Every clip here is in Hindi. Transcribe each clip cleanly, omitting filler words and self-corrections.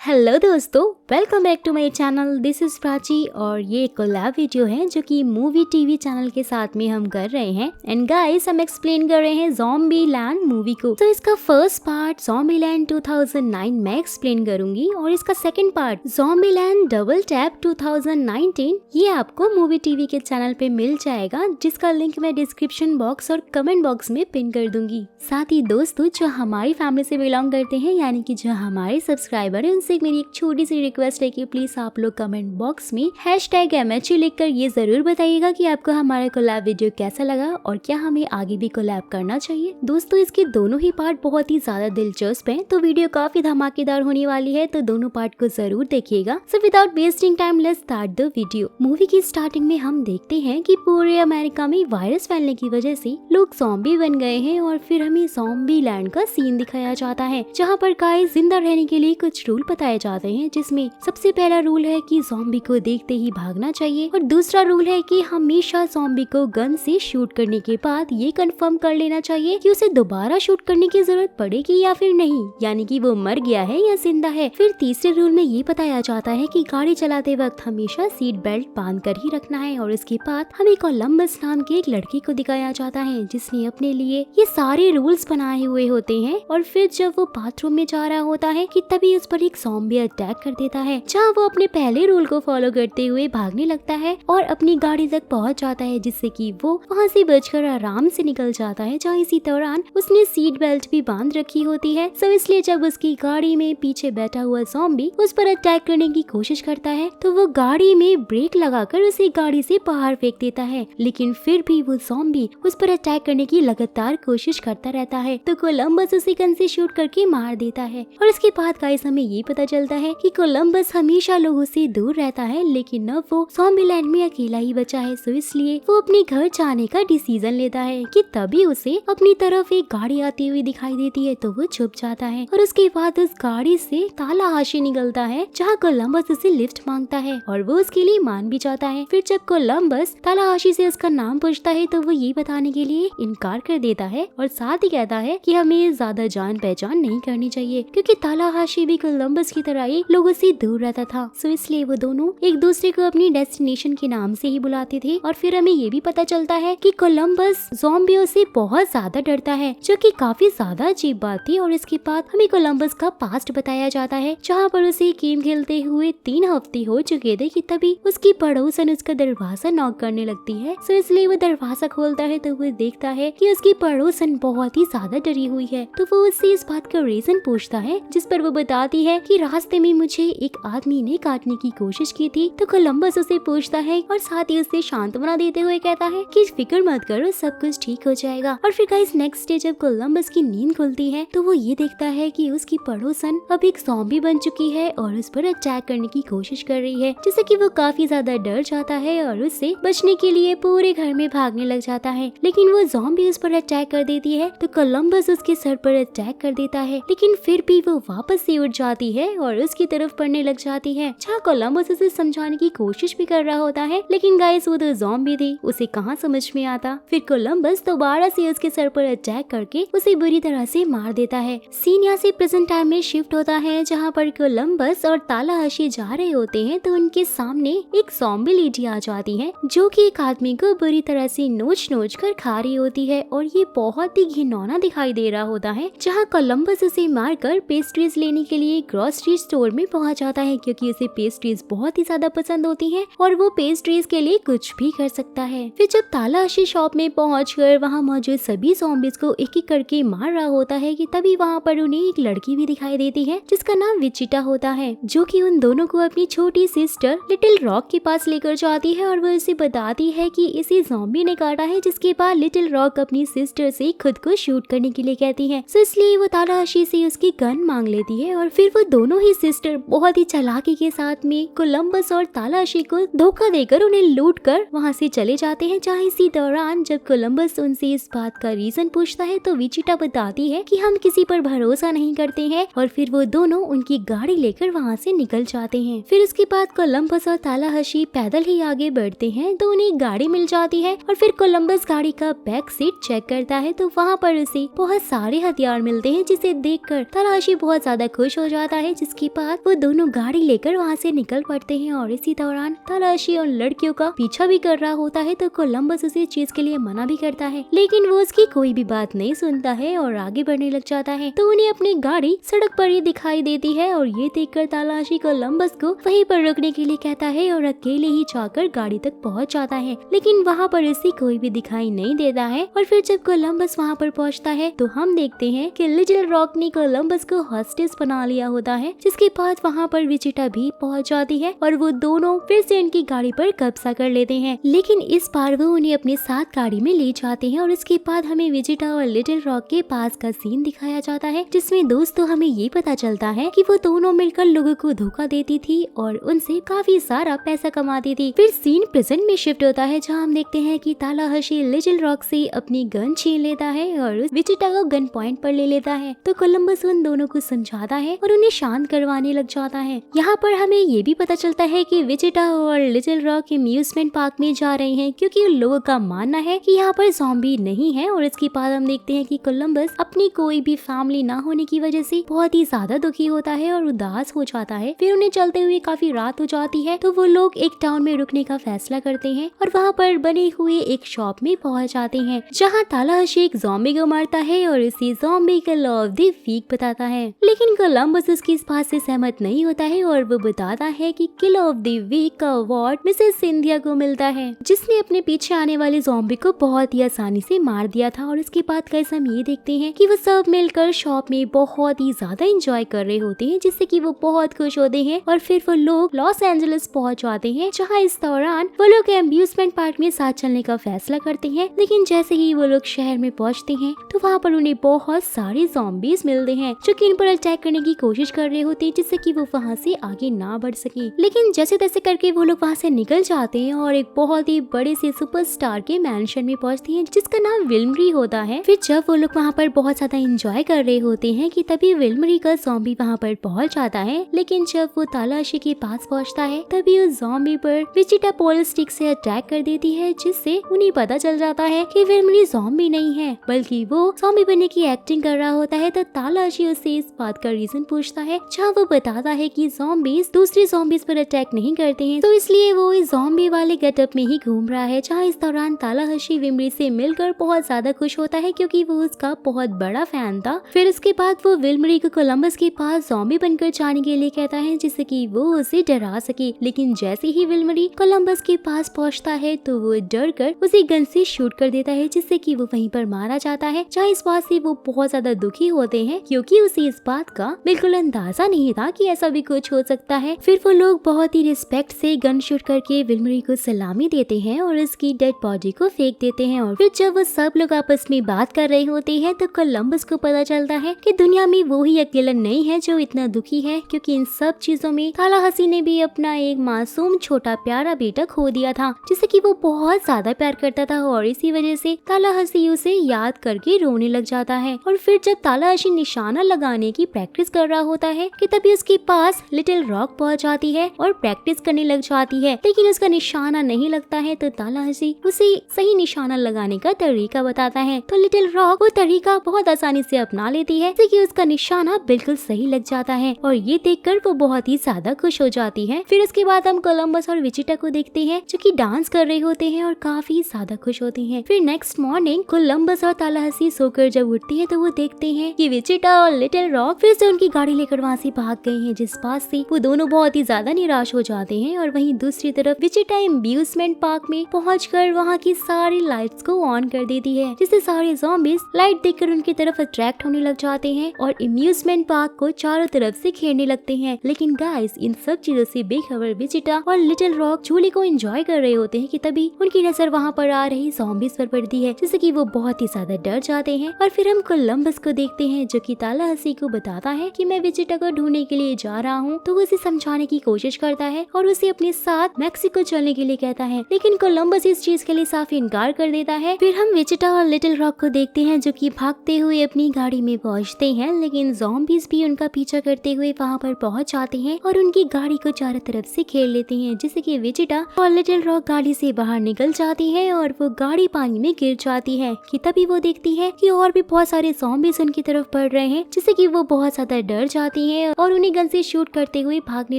हेलो दोस्तों, welcome back to my channel. This is Prachi और ये कोलैब वीडियो है जो कि मूवी टीवी चैनल के साथ में हम कर रहे हैं। एंड गाइस, हम एक्सप्लेन कर रहे हैं ज़ॉम्बीलैंड मूवी को। तो इसका फर्स्ट पार्ट ज़ॉम्बीलैंड 2009 मैं एक्सप्लेन करूंगी और इसका second part Zombieland double tap 2019 ये आपको मूवी टीवी के चैनल पे मिल जाएगा, जिसका लिंक मैं डिस्क्रिप्शन बॉक्स और कमेंट बॉक्स में पिन कर दूंगी। साथ ही दोस्तों, जो हमारी फैमिली से बिलोंग करते हैं यानी कि जो हमारे सब्सक्राइबर है, उनसे मेरी एक छोटी सी रिक्वेस्ट है कि प्लीज आप लोग कमेंट बॉक्स में #MHU लिखकर ये जरूर बताइएगा कि आपको हमारा कोलैब वीडियो कैसा लगा और क्या हमें आगे भी कोलैब करना चाहिए। दोस्तों, इसके दोनों ही पार्ट बहुत ही ज्यादा दिलचस्प हैं, तो वीडियो काफी धमाकेदार होने वाली है, तो दोनों पार्ट को जरूर देखिएगा। So without wasting time let's start the video. Movie की स्टार्टिंग में हम देखते हैं कि पूरे अमेरिका में वायरस फैलने की वजह से लोग ज़ॉम्बी बन गए हैं और फिर हमें ज़ॉम्बीलैंड का सीन दिखाया जाता है, जहाँ पर गाइस जिंदा रहने के लिए कुछ रूल बताए जाते हैं, जिसमें सबसे पहला रूल है कि ज़ॉम्बी को देखते ही भागना चाहिए और दूसरा रूल है कि हमेशा ज़ॉम्बी को गन से शूट करने के बाद ये कंफर्म कर लेना चाहिए कि उसे दोबारा शूट करने की जरूरत पड़ेगी या फिर नहीं, यानी कि वो मर गया है या जिंदा है। फिर तीसरे रूल में ये बताया जाता है कि गाड़ी चलाते वक्त हमेशा सीट बेल्ट बांध कर ही रखना है और इसके बाद हमें कोलंबस नाम के एक लड़की को दिखाया जाता है, जिसने अपने लिए ये सारे रूल्स बनाए हुए होते हैं। और फिर जब वो बाथरूम में जा रहा होता है कि तभी उस पर एक ज़ॉम्बी अटैक कर देता है, जहाँ वो अपने पहले रूल को फॉलो करते हुए भागने लगता है और अपनी गाड़ी तक पहुँच जाता है, जिससे कि वो वहाँ से बचकर आराम से निकल जाता है, जहाँ इसी दौरान उसने सीट बेल्ट भी बांध रखी होती है। सो इसलिए जब उसकी गाड़ी में पीछे बैठा हुआ ज़ॉम्बी उस पर अटैक करने की कोशिश करता है, तो वो गाड़ी में ब्रेक लगाकर उसे गाड़ी से बाहर फेंक देता है, लेकिन फिर भी वो ज़ॉम्बी उस पर अटैक करने की लगातार कोशिश करता रहता है। तो कोलंबस उसे गन से शूट करके मार देता है और इसके बाद गाइस हमें ये पता चलता है कि कोलंबस हमेशा लोगों से दूर रहता है, लेकिन अब वो ज़ॉम्बीलैंड में अकेला ही बचा है। सो इसलिए वो अपने घर जाने का डिसीजन लेता है कि तभी उसे अपनी तरफ एक गाड़ी आती हुई दिखाई देती है, तो वो छुप जाता है और उसके बाद उस गाड़ी से तालाहाशी निकलता है, जहाँ कोलंबस उसे लिफ्ट मांगता है और वो उसके लिए मान भी जाता है। फिर जब कोलंबस तालाहाशी से उसका नाम पूछता है, तो वो ये बताने के लिए इनकार कर देता है और साथ ही कहता है कि हमें ज्यादा जान पहचान नहीं करनी चाहिए, क्योंकि तालाहाशी भी कोलंबस की तरह ही लोगों से दूर रहता था। सो इसलिए वो दोनों एक दूसरे को अपनी डेस्टिनेशन के नाम से ही बुलाते थे। और फिर हमें ये भी पता चलता है कि कोलंबस ज़ॉम्बियों से बहुत ज्यादा डरता है, जो कि काफी ज्यादा अजीब बात थी। और इसके बाद हमें कोलंबस का पास्ट बताया जाता है, जहाँ पर उसे गेम खेलते हुए 3 हफ्ते हो चुके थे कि तभी उसकी पड़ोसन उसका दरवाजा नॉक करने लगती है। सो इसलिए वो दरवाजा खोलता है, तो वो देखता है कि उसकी पड़ोसन बहुत ही ज्यादा डरी हुई है। तो वो उससे इस बात का रीजन पूछता है, जिस पर वो बताती है कि रास्ते में मुझे एक आदमी ने काटने की कोशिश की थी। तो कोलंबस उसे पूछता है और साथ ही उसे सांत्वना देते हुए कहता है कि फिक्र मत करो, सब कुछ ठीक हो जाएगा। और फिर गाइस नेक्स्ट डे जब कोलंबस की नींद खुलती है, तो वो ये देखता है कि उसकी पड़ोसन अब एक ज़ॉम्बी बन चुकी है और उस पर अटैक करने की कोशिश कर रही है, जिससे कि वो काफी ज्यादा डर जाता है और उससे बचने के लिए पूरे घर में भागने लग जाता है। लेकिन वो ज़ॉम्बी उस पर अटैक कर देती है, तो कोलंबस उसके सर पर अटैक कर देता है, लेकिन फिर भी वो वापस से उठ जाती है और उसकी तरफ पड़ने लग जाती है, जहाँ कोलंबस उसे समझाने की कोशिश भी कर रहा होता है। लेकिन गाइस वो तो ज़ॉम्बी थी, उसे कहाँ समझ में आता। फिर कोलंबस दोबारा से उसके सर पर अटैक करके उसे बुरी तरह से मार देता है। सीन यहाँ से प्रेजेंट टाइम में शिफ्ट होता है, जहाँ पर कोलंबस और तालाहाशी जा रहे होते हैं, तो उनके सामने एक ज़ॉम्बी लेडी आ जाती है, जो कि एक आदमी को बुरी तरह से नोच नोच कर खा रही होती है और ये बहुत ही घिनौना दिखाई दे रहा होता है। जहाँ कोलंबस उसे मारकर पेस्ट्रीज लेने के लिए ग्रोसरी स्टोर में पहुंच जाता है, क्योंकि उसे पेस्ट्रीज बहुत ही ज्यादा पसंद होती हैं और वो पेस्ट्रीज के लिए कुछ भी कर सकता है। फिर जब तालाहाशी शॉप में पहुंचकर वहां मौजूद सभी ज़ॉम्बीज को एक एक करके मार रहा होता है कि तभी वहां पर उन्हें एक लड़की भी दिखाई देती है, जिसका नाम विचिटा होता है, जो कि उन दोनों को अपनी छोटी सिस्टर लिटिल रॉक के पास लेकर जाती है और वो उसे बताती है कि इसी ज़ॉम्बी ने काटा है, जिसके बाद लिटिल रॉक अपनी सिस्टर से खुद को शूट करने के लिए कहती है। सो इसलिए वो तालाहाशी से उसकी गन मांग लेती है और फिर वो दोनों ही सिस्टर बहुत ही चालाकी के साथ में कोलंबस और तालाहाशी को धोखा देकर उन्हें लूट कर वहाँ से चले जाते हैं। जहाँ इसी दौरान जब कोलंबस उनसे इस बात का रीजन पूछता है, तो विचिटा बताती है कि हम किसी पर भरोसा नहीं करते हैं और फिर वो दोनों उनकी गाड़ी लेकर वहाँ से निकल जाते हैं। फिर उसके बाद कोलंबस और तालाहाशी पैदल ही आगे बढ़ते हैं, तो उन्हें गाड़ी मिल जाती है और फिर कोलंबस गाड़ी का बैक सीट चेक करता है, तो वहाँ पर उसे बहुत सारे हथियार मिलते हैं, जिसे देखकर तालाहाशी बहुत ज्यादा खुश हो जाता है, जिसके बाद वो दोनों गाड़ी लेकर वहाँ से निकल पड़ते हैं और इसी दौरान तलाशी उन लड़कियों का पीछा भी कर रहा होता है। तो कोलंबस उसे इस चीज के लिए मना भी करता है, लेकिन वो उसकी कोई भी बात नहीं सुनता है और आगे बढ़ने लग जाता है। तो उन्हें अपनी गाड़ी सड़क पर ही दिखाई देती है और ये देखकर तलाशी कोलंबस को वहीं पर रुकने के लिए कहता है और अकेले ही जाकर गाड़ी तक पहुंच जाता है, लेकिन वहाँ पर इसे कोई भी दिखाई नहीं देता है। और फिर जब कोलंबस वहाँ पर पहुँचता है तो हम देखते हैं कि लिटिल रॉक ने कोलंबस को हॉस्टेस बना लिया होता है, जिसके बाद वहाँ पर विजिटा भी पहुँच जाती है और वो दोनों फिर से उनकी गाड़ी पर कब्जा कर लेते हैं, लेकिन इस बार वो उन्हें अपने साथ गाड़ी में ले जाते हैं। और इसके बाद हमें विजिटा और लिटिल रॉक के पास का सीन दिखाया जाता है, जिसमें दोस्तों हमें ये पता चलता है कि वो दोनों मिलकर लोगों को धोखा देती थी और उनसे काफी सारा पैसा कमाती थी। फिर सीन प्रेजेंट में शिफ्ट होता है, जहाँ हम देखते हैं कि तालाहाशी लिटिल रॉक से अपनी गन छीन लेता है और विजिटा को गन पॉइंट पर ले लेता है। तो कोलंबस उन दोनों को समझाता है और उन्हें शांत करवाने लग जाता है। यहाँ पर हमें ये भी पता चलता है कि विजिटा और लिटिल रॉक अम्यूजमेंट पार्क में जा रहे हैं, क्योंकि उन लोगों का मानना है कि यहाँ पर ज़ॉम्बी नहीं है। और इसके बाद हम देखते हैं कि कोलंबस अपनी कोई भी फैमिली ना होने की वजह से बहुत ही ज्यादा दुखी होता है और उदास हो जाता है। फिर उन्हें चलते हुए काफी रात हो जाती है, तो वो लोग एक टाउन में रुकने का फैसला करते हैं और वहाँ पर बने हुए एक शॉप में पहुँच जाते हैं, जहाँ तालाहाशी एक ज़ॉम्बी को मारता है और इसी ज़ॉम्बी का लॉ ऑफ द वीक बताता है। लेकिन कोलंबस उसकी इस बात से सहमत नहीं होता है और वो बताता है कि किल ऑफ द वीक का अवार्ड मिसेस सिंधिया को मिलता है, जिसने अपने पीछे आने वाले ज़ॉम्बी को बहुत ही आसानी से मार दिया था। और उसके बाद गाइस हम ये देखते हैं कि वो सब मिलकर शॉप में बहुत ही ज्यादा एंजॉय कर रहे होते हैं, जिससे कि वो बहुत खुश होते हैं। और फिर वो लोग लॉस एंजलिस पहुंच जाते हैं, जहां इस दौरान वो लोग एम्यूजमेंट पार्क में साथ चलने का फैसला करते हैं। लेकिन जैसे ही वो लोग शहर में पहुंचते हैं तो वहाँ पर उन्हें बहुत सारे ज़ॉम्बीज मिलते हैं, जो कि इन पर अटैक करने की कोशिश कर रहे होते हैं, जिससे कि वो वहाँ से आगे ना बढ़ सके। लेकिन जैसे तैसे करके वो लोग वहाँ से निकल जाते हैं और एक बहुत ही बड़े से सुपरस्टार के मैंशन में पहुंचते हैं, जिसका नाम विल्मरी होता है। फिर जब वो लोग वहाँ पर बहुत ज्यादा एंजॉय कर रहे होते हैं कि तभी विल्मरी का ज़ॉम्बी वहाँ पर पहुंच जाता है। लेकिन जब वो तालाशी के पास पहुँचता है तभी उस ज़ॉम्बी पर विजिटा पोल स्टिक से अटैक कर देती है, जिससे उन्हें पता चल जाता है कि विल्मरी ज़ॉम्बी नहीं है बल्कि वो ज़ॉम्बी बनने की एक्टिंग कर रहा होता है। तो तालाशी उससे इस बात का रीजन पूछता है, जहाँ वो बताता है कि ज़ॉम्बीज दूसरे ज़ॉम्बीज पर अटैक नहीं करते हैं, तो इसलिए वो इस ज़ॉम्बी वाले गेटअप में ही घूम रहा है। जहाँ इस दौरान तालाहाशी विल्मरी से मिलकर बहुत ज्यादा खुश होता है, क्योंकि वो उसका बहुत बड़ा फैन था। फिर उसके बाद वो विल्मरी को कोलंबस के पास ज़ॉम्बी बनकर जाने के लिए कहता है, जिससे कि वो उसे डरा सके। लेकिन जैसे ही विल्मरी कोलंबस के पास पहुंचता है तो वो डर कर उसे गन से शूट कर देता है, जिससे कि वो वहीं पर मारा जाता है। जहाँ इस बात से वो बहुत ज्यादा दुखी होते हैं, क्योंकि उसे इस बात का बिल्कुल अंदाजा नहीं था कि ऐसा भी कुछ हो सकता है। फिर वो लोग बहुत ही रिस्पेक्ट से गन शूट करके विल्मरी को सलामी देते हैं और उसकी डेड बॉडी को फेंक देते हैं। और फिर जब वो सब लोग आपस में बात कर रहे होते हैं तो कोलंबस को पता चलता है कि दुनिया में वो ही अकेला नहीं है जो इतना दुखी है, क्योंकि इन सब चीजों में तालाहाशी ने भी अपना एक मासूम छोटा प्यारा बेटा खो दिया था, जिसे कि वो बहुत ज्यादा प्यार करता था। और इसी वजह से तालाहाशी उसे याद करके रोने लग जाता है। और फिर जब तालाहाशी निशाना लगाने की प्रैक्टिस कर रहा होता है कि तभी उसके पास लिटिल रॉक पहुंच जाती है और प्रैक्टिस करने लग जाती है, लेकिन उसका निशाना नहीं लगता है। तो तालाहाशी उसे सही निशाना लगाने का तरीका बताता है, तो लिटिल रॉक वो तरीका बहुत आसानी से अपना लेती है, जिससे कि उसका निशाना बिल्कुल सही लग जाता है। और ये देखकर वो बहुत ही ज्यादा खुश हो जाती है। फिर उसके बाद हम कोलंबस और विजिटा को देखते हैं, जो कि डांस कर रहे होते हैं और काफी ज्यादा खुश होते हैं। फिर नेक्स्ट मॉर्निंग कोलंबस और तालाहाशी सोकर जब उठते हैं तो वो देखते हैं कि विजिटा और लिटिल रॉक फिर से उनकी गाड़ी लेकर वहाँ से भाग गए हैं, जिस बात से वो दोनों बहुत ही ज्यादा निराश हो जाते हैं। और वहीं दूसरी तरफ विजिटा एम्यूजमेंट पार्क में पहुंचकर वहाँ की सारी लाइट्स को ऑन कर देती है, जिससे सारे ज़ॉम्बीज लाइट देखकर उनकी तरफ अट्रैक्ट होने लग जाते हैं और एम्यूजमेंट पार्क को चारों तरफ से घेरने लगते हैं। लेकिन गाइस इन सब चीजों से बेखबर विजिटा और लिटिल रॉक झूले को एंजॉय कर रहे होते हैं कि तभी उनकी नजर वहाँ पर आ रही ज़ॉम्बीज पर पड़ती है, जिससे कि वो बहुत ही ज्यादा डर जाते हैं। और फिर हम कोलंबस को देखते हैं, जो कि तालाहाशी को बताता है कि मैं विजिटा को ढूंढने के लिए जा रहा हूँ। तो वो उसे समझाने की कोशिश करता है और उसे अपने साथ मैक्सिको चलने के लिए कहता है, लेकिन कोलंबस इस चीज के लिए साफ इनकार कर देता है। फिर हम विजिटा और लिटिल रॉक को देखते हैं, जो कि भागते हुए अपनी गाड़ी में पहुंचते हैं, लेकिन ज़ॉम्बीज भी उनका पीछा करते हुए वहाँ पर पहुंच जाते हैं और उनकी गाड़ी को चारों तरफ से घेर लेते हैं, जिससे कि विजिटा और लिटिल रॉक गाड़ी से बाहर निकल जाती है और वो गाड़ी पानी में गिर जाती है। कि तभी वो देखती है कि और भी बहुत सारे ज़ॉम्बीज उनकी तरफ बढ़ रहे हैं, जिससे कि वो बहुत ज्यादा डर जाती जाती हैं और उन्हें गन से शूट करते हुए भागने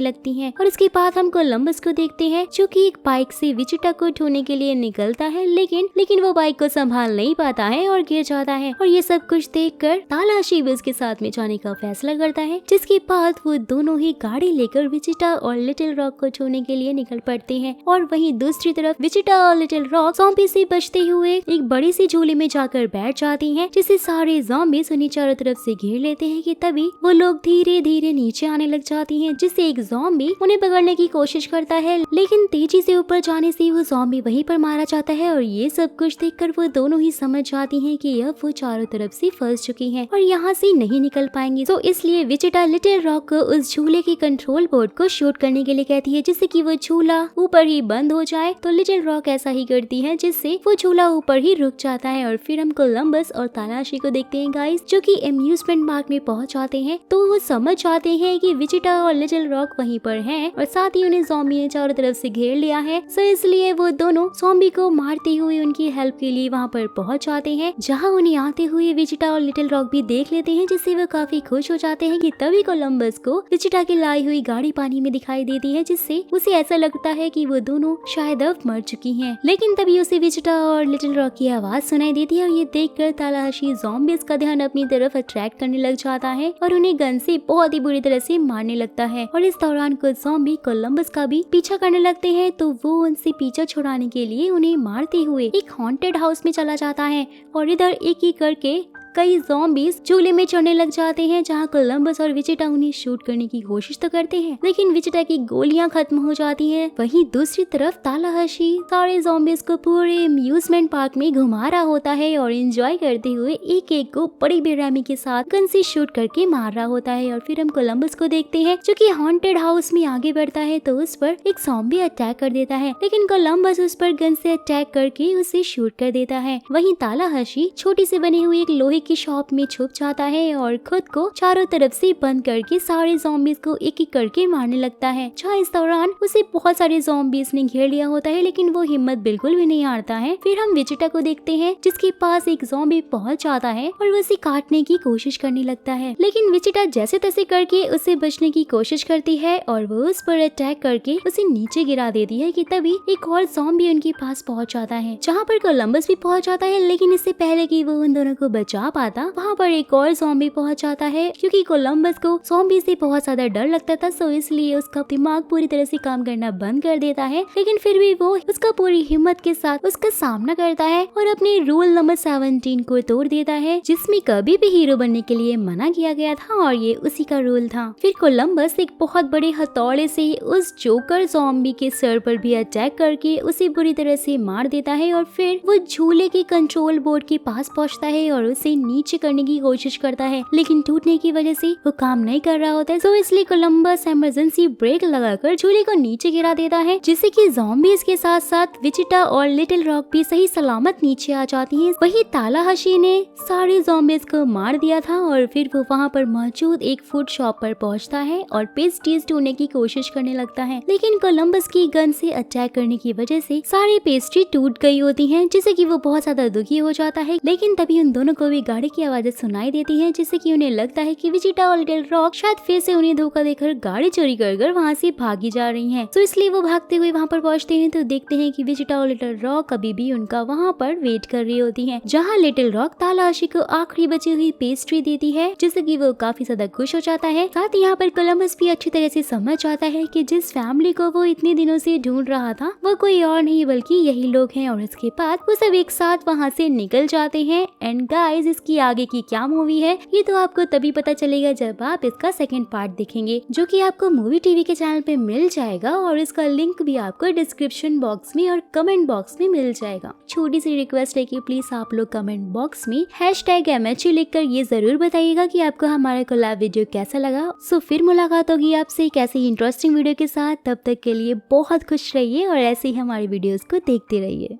लगती हैं। और इसके बाद हम कोलंबस को देखते हैं जो कि एक बाइक से विजिटा को ढूंढने के लिए निकलता है, लेकिन वो बाइक को संभाल नहीं पाता है और गिर जाता है। और ये सब कुछ देखकर तालाशी भी उसके साथ में जाने का फैसला करता है, जिसके बाद वो दोनों ही गाड़ी लेकर विजिटा और लिटिल रॉक को ढूंढने के लिए निकल पड़ते हैं। और वहीं दूसरी तरफ विजिटा और लिटिल रॉक ज़ॉम्बी से बचते हुए एक बड़ी सी झूले में जाकर बैठ जाती हैं, जिससे सारे ज़ॉम्बीज़ उन्हें चारों तरफ से घेर लेते हैं कि तभी वो लोग धीरे धीरे नीचे आने लग जाती हैं, जिससे एक ज़ॉम्बी उन्हें पकड़ने की कोशिश करता है, लेकिन तेजी से ऊपर जाने से वो ज़ॉम्बी वहीं पर मारा जाता है। और ये सब कुछ देखकर वो दोनों ही समझ जाती हैं कि अब वो चारों तरफ से फंस चुकी हैं और यहाँ से नहीं निकल पाएंगे। तो इसलिए विजिटा लिटिल रॉक को उस झूले के कंट्रोल बोर्ड को शूट करने के लिए कहती है, जिससे कि वो झूला ऊपर ही बंद हो जाए। तो लिटिल रॉक ऐसा ही करती है, जिससे वो झूला ऊपर ही रुक जाता है। और फिर हम कोलंबस और तालाशी को देखते हैं गाइस, जो कि एम्यूजमेंट पार्क में पहुंच जाते हैं। तो वो समझ जाते हैं कि विजिटा और लिटिल रॉक वहीं पर हैं और साथ ही उन्हें ज़ॉम्बी ने चारों तरफ से घेर लिया है। सो इसलिए वो दोनों ज़ॉम्बी को मारते हुए उनकी हेल्प के लिए वहाँ पर पहुंच जाते हैं, जहाँ उन्हें आते हुए विजिटा और लिटिल रॉक भी देख लेते हैं, जिससे वो काफी खुश हो जाते हैं कि तभी कोलंबस को विजिटा की लाई हुई गाड़ी पानी में दिखाई देती है, जिससे उसे ऐसा लगता है कि वो दोनों शायद अब मर चुकी हैं। लेकिन तभी उसे विजिटा और लिटिल रॉक की आवाज सुनाई देती है और ये देखकर तालाशी ज़ॉम्बीज़ का ध्यान अपनी तरफ अट्रैक्ट करने लग जाता है और उन्हें गन से बहुत ही बुरी तरह से मारने लगता है। और इस दौरान कुछ ज़ॉम्बी कोलंबस का भी पीछा करने लगते हैं, तो वो उनसे पीछा छुड़ाने के लिए उन्हें मारते हुए एक हॉन्टेड हाउस में चला जाता है। और इधर एक एक करके कई ज़ॉम्बीज़ झूले में चढ़ने लग जाते हैं, जहां कोलंबस और विजिटा उन्हें शूट करने की कोशिश तो करते हैं, लेकिन विजिटा की गोलियां खत्म हो जाती हैं। वहीं दूसरी तरफ तालाशी सारे ज़ॉम्बीज़ को पूरे अम्यूजमेंट पार्क में घुमा रहा होता है और एंजॉय करते हुए एक एक को बड़ी बेरहमी के साथ गन से शूट करके मार रहा होता है। और फिर हम कोलंबस को देखते हैं, जो कि हॉन्टेड हाउस में आगे बढ़ता है, तो उस पर एक ज़ॉम्बी अटैक कर देता है, लेकिन कोलंबस उस पर गन से अटैक करके उसे शूट कर देता है। वहीं तालाशी छोटी से बनी हुई एक लोहे की शॉप में छुप जाता है और खुद को चारों तरफ से बंद करके सारे ज़ॉम्बीज़ को एक एक करके मारने लगता है। जहाँ इस दौरान उसे बहुत सारे ज़ॉम्बीज़ ने घेर लिया होता है, लेकिन वो हिम्मत बिल्कुल भी नहीं हारता है। फिर हम विजिटा को देखते हैं, जिसके पास एक ज़ॉम्बी पहुंच जाता है और वो उसे काटने की कोशिश करने लगता है, लेकिन विजिटा जैसे तैसे करके उसे बचने की कोशिश करती है और वो उस पर अटैक करके उसे नीचे गिरा देती है कि तभी एक और ज़ॉम्बी उनके पास पहुंच जाता है, जहाँ पर कोलंबस भी पहुंच जाता है। लेकिन इससे पहले कि वो उन दोनों को बचा पाता, वहाँ पर एक और ज़ॉम्बी पहुंच जाता है, क्योंकि कोलंबस को ज़ॉम्बी से बहुत ज्यादा डर लगता था, सो इसलिए उसका दिमाग पूरी तरह से काम करना बंद कर देता है। लेकिन फिर भी वो उसका पूरी हिम्मत के साथ उसका सामना करता है और अपने रूल नंबर 17 को तोड़ देता है, जिसमें कभी भी हीरो बनने के लिए मना किया गया था और ये उसी का रूल था। फिर कोलंबस एक बहुत बड़े हथौड़े से उस जोकर ज़ॉम्बी के सर पर भी अटैक करके उसे बुरी तरह से मार देता है और फिर वो झूले के कंट्रोल बोर्ड के पास पहुंचता है और उसे नीचे करने की कोशिश करता है, लेकिन टूटने की वजह से वो काम नहीं कर रहा होता है। तो इसलिए कोलंबस इमरजेंसी ब्रेक लगाकर झूले को नीचे गिरा देता है, जिससे कि ज़ॉम्बीज़ के साथ साथ विजिटा और लिटिल रॉक भी सही सलामत नीचे आ जाती हैं। वही तालाशी ने सारे ज़ॉम्बीज़ को मार दिया था और फिर वो वहाँ पर मौजूद एक फूड शॉप पर पहुँचता है और पेस्ट्रीज ढूंढने की कोशिश करने लगता है, लेकिन कोलंबस की गन से अटैक करने की वजह से सारी पेस्ट्री टूट गई होती हैं, जिससे कि वो बहुत ज्यादा दुखी हो जाता है। लेकिन तभी उन दोनों को भी गाड़ी की आवाजें सुनाई देती हैं, जिससे कि उन्हें लगता है कि विजिटा और लिटिल रॉक शायद फिर से उन्हें धोखा देकर गाड़ी चोरी कर वहाँ से भागी जा रही हैं। तो इसलिए वो भागते हुए वहाँ पर पहुँचते हैं, तो देखते हैं कि विजिटा और लिटिल रॉक अभी भी उनका वहाँ पर वेट कर रही होती हैं, जहाँ लिटिल रॉक तालाशी को आखिरी बची हुई पेस्ट्री देती है, जिससे कि वो काफी ज्यादा खुश हो जाता है। साथ ही यहाँ पर कोलंबस भी अच्छी तरह से समझ जाता है कि जिस फैमिली को वो इतने दिनों से ढूंढ रहा था वो कोई और नहीं बल्कि यही लोग हैं, और इसके बाद वो सब एक साथ वहाँ से निकल जाते हैं। एंड गाइस, इसकी आगे की क्या मूवी है ये तो आपको तभी पता चलेगा जब आप इसका सेकंड पार्ट देखेंगे, जो कि आपको मूवी टीवी के चैनल पे मिल जाएगा, और इसका लिंक भी आपको डिस्क्रिप्शन बॉक्स में और कमेंट बॉक्स में मिल जाएगा। छोटी सी रिक्वेस्ट है कि प्लीज आप लोग कमेंट बॉक्स में #MHU लिखकर ये जरूर बताइएगा कि आपको हमारा कोलैब वीडियो कैसा लगा। सो फिर मुलाकात होगी आपसे एक ऐसे ही इंटरेस्टिंग वीडियो के साथ। तब तक के लिए बहुत खुश रहिए और ऐसे ही हमारे वीडियोस को देखते रहिए।